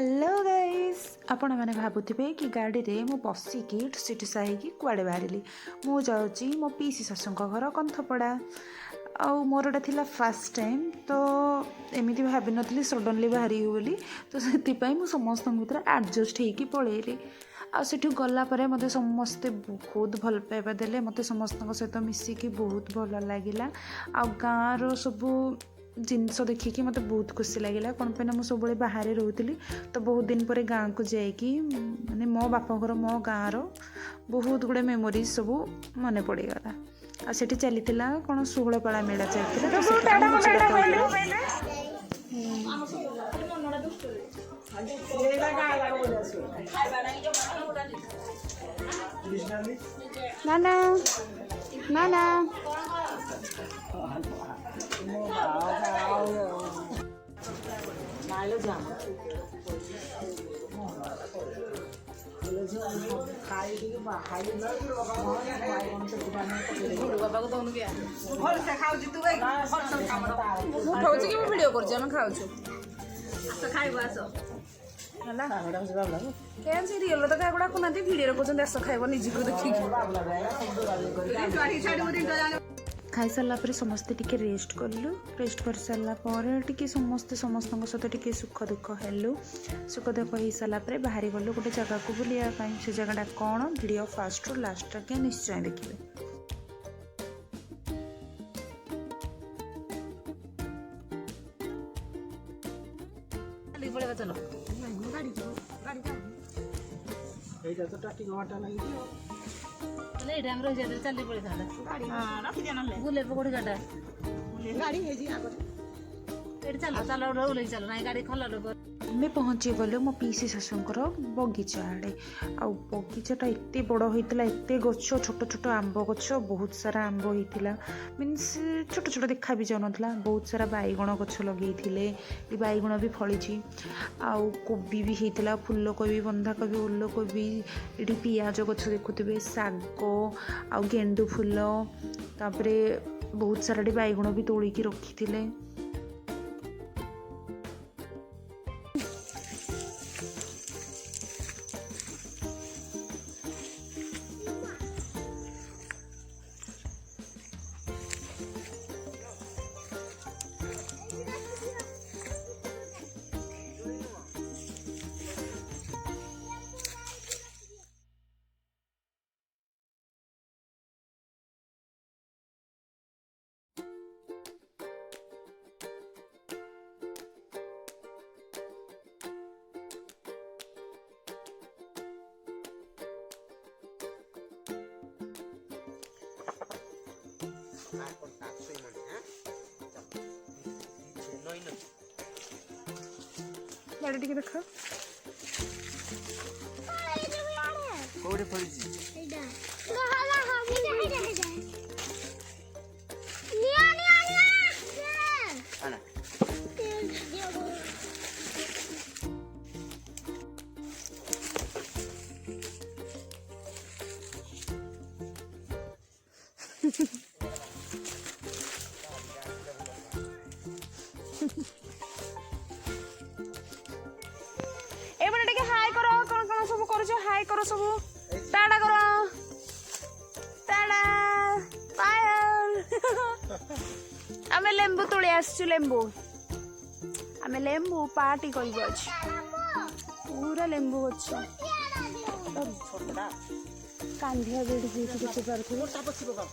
Hello guys आपण मैंने भावुवे कि गाड़ी रे मु बसिकी सीटी साहिकी कुआड़े बाहरी मु जाऊँगी मो पीसी शाशु घर कंथपड़ा आउ मोर एटा थिला फर्स्ट टाइम तो एमती भाभी नी सडनली बाहरी बोली तो से समस्त भर एडजस्ट होगी पलैली आठ गलापर मत समस्ते बहुत भल पाइबा देले मत समस्त सहित मिसिकी बहुत भल लगिला आ गाँव सबू जिनस देखिकी मत बहुत खुशी लगे कौन पे मुझे सब बाहर रोली तो बहुत दिन पर गाँव को जाकि माने मो बापा घर मो गाँव बहुत गुड़े मेमोरीज सब मन पड़गला आ सेठी चली कौन 16 पाला मेला चलता ना ना ना खाई सारा समस्ते टिके रेस्ट कलु रेस्ट कर सारा टिके समस्ते समस्त सहित टिके सुख दुख हेलु सुख दुख हो सारापर बाहरी गलु गोटे जगह को बुलाया से जगह कौन वीडियो फास्ट रु लास्ट तक निश्चय देखिए। आमे पहुँची गलु मो पीसी शाशुंकर बगीचा आड़े आ बगीचाटा एत बड़ होता एत गछ छोट छोट आंब गछ बहुत सारा आंब होता मीन्स छोट छोट देखा भी जाऊन बहुत सारा बैगण गछ लगे बैगण भी फली आउ कोबी भी होता फूलकोबी बंधाकोबी ओलकोबी ये पियाज गछ देखुवे शाग आउ गेंडु फूल तापर बहुत सारा बैगण भी तोलिकी रखी गाड़ी टिके देख कोड़े पड़ी हाय करो सब टाटा करो टाटा पायल आमे लेंबू तोले आसछु लेंबू आमे लेंबू पार्टी करबो अछि पूरा लेंबू अछि छोटा कांधिया बेड जे देखि पारथु मोटा पछि बगा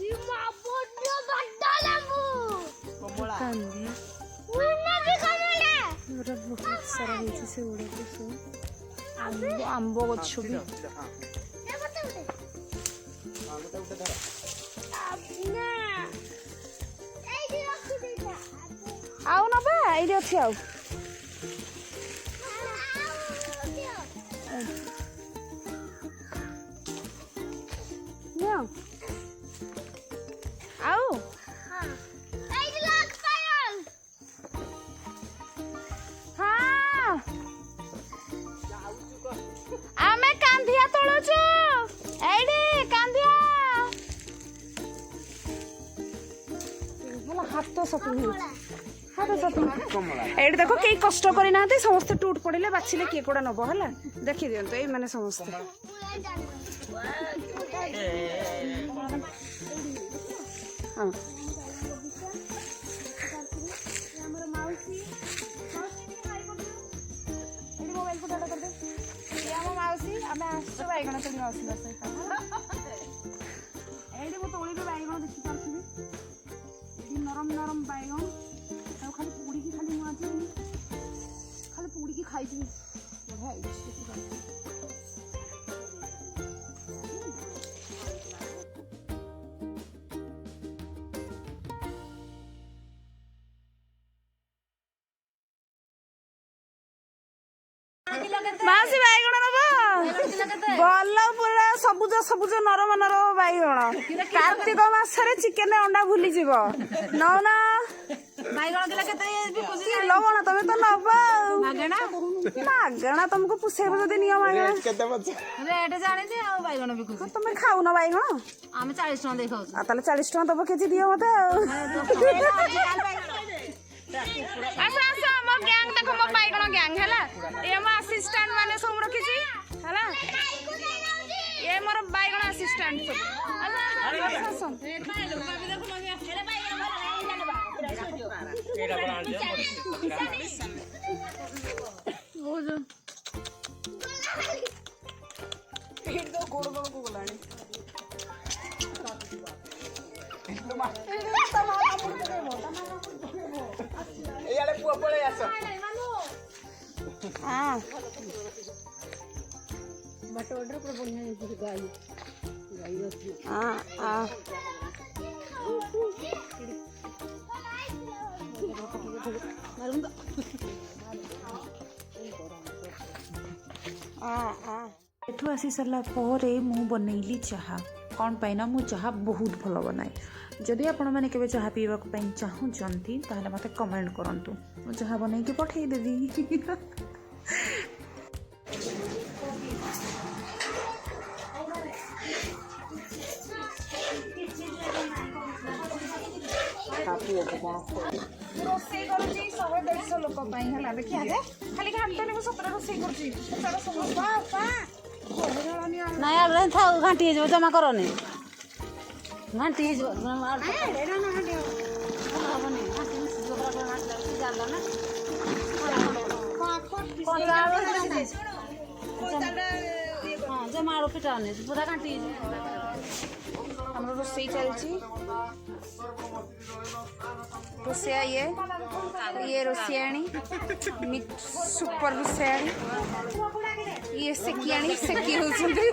ई मा बड्डो बड्डा लेंबू कमला कांधिया उन्ना भी कमला मोर बहुत सारा होछि से उड़े तो आंब गछ भी आउ ना बा ये अच्छी आउ आउ आमे कांधिया तोड़ुछु एडी कांधिया हाथ तो सफल हो हाथ एट देख कई कष्ट करना समस्ते टूट पड़े बाछिले किए कौड़ा नब है देखी दिंतु ये मैंने समस्ते हाँ मौसी आम बैगण चली मौसी ये तोड़ी बैगण देखी पार्थिवी नरम नरम बैगण खाली पोड़ी की खाली मुझे खाली पोड़ी की खाई मासी बैगण नब भल पूरा सबुज सबुज नरम नरम बैगण कार्तिक मासरे चिकेन अंडा भूली जीव नौना लवण तमें तो नब मागणा तुमको पुषेब जदि निय मागणा तुम खाऊन बैगण आम 40 टका देखा 40 टका दब केजी दियो मत गैंग देख मो बैगण गैंग है ये मो असिस्टेंट माने सब रखी है ये मोर बैगण असिस्टेंट एठू आसी सारा पर मु बनैली चाहा कौन पाइना मु चाहा बहुत भल बनाए जदि आपण मैंने केवे चाहा पीवा चाहूँगी ताहले मते कमेंट करंतु मु चाहा बनै के पठै देबी रोसई करुची 100-150 लोक है देखिए खाली घाटे को 17 रोसई करुची ना यार था घाटी हो जमा करनी घाटी जमा पिटा पूरा घाटी हमरो रोसई चलची रोसैया ये रोसैयाणी मिक्स सुपर रोसैयाणी ये सेकियाणी सेकी होउछंती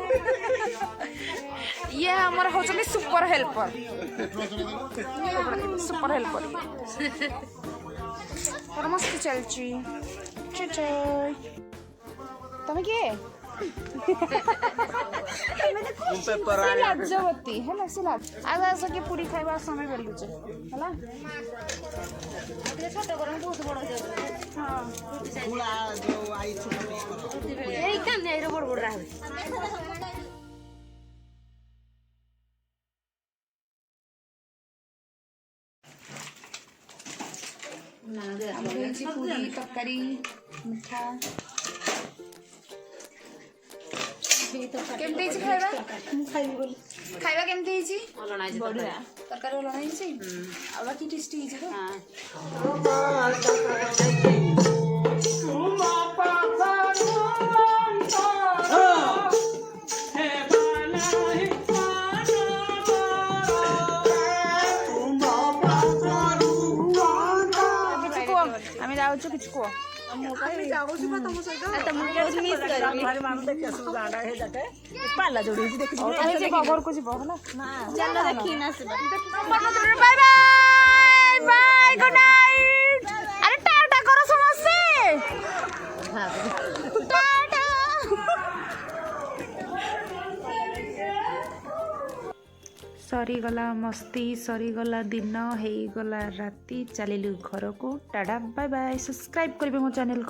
ये हमर होउछंती सुपर हेल्पर पर मस्त चलची तमे के लाजवती है से लाज आज आस के पूरी खाइबा समय बेलुचे हला छोट गरम बहुत बड़ हां फुला जो आई छोटी एई कान एरो बड़ बड़ राहबे पूरी तरकारी मिठा केमती हिची खाइबा खाइबा केमती हिची बढ़िया तरकारी लणा हिची आ बाकी टेस्टी हिची तो आमी जाउछु किछ को खबर को जीव बाय बाय गुड नाइट अरे टाटा करो समस्ते टाटा सरीगला मस्ती सरीगला दिन हो गला राति चलिलु घर को टाटा बाय बाय सब्सक्राइब करेंगे मो चैनल को।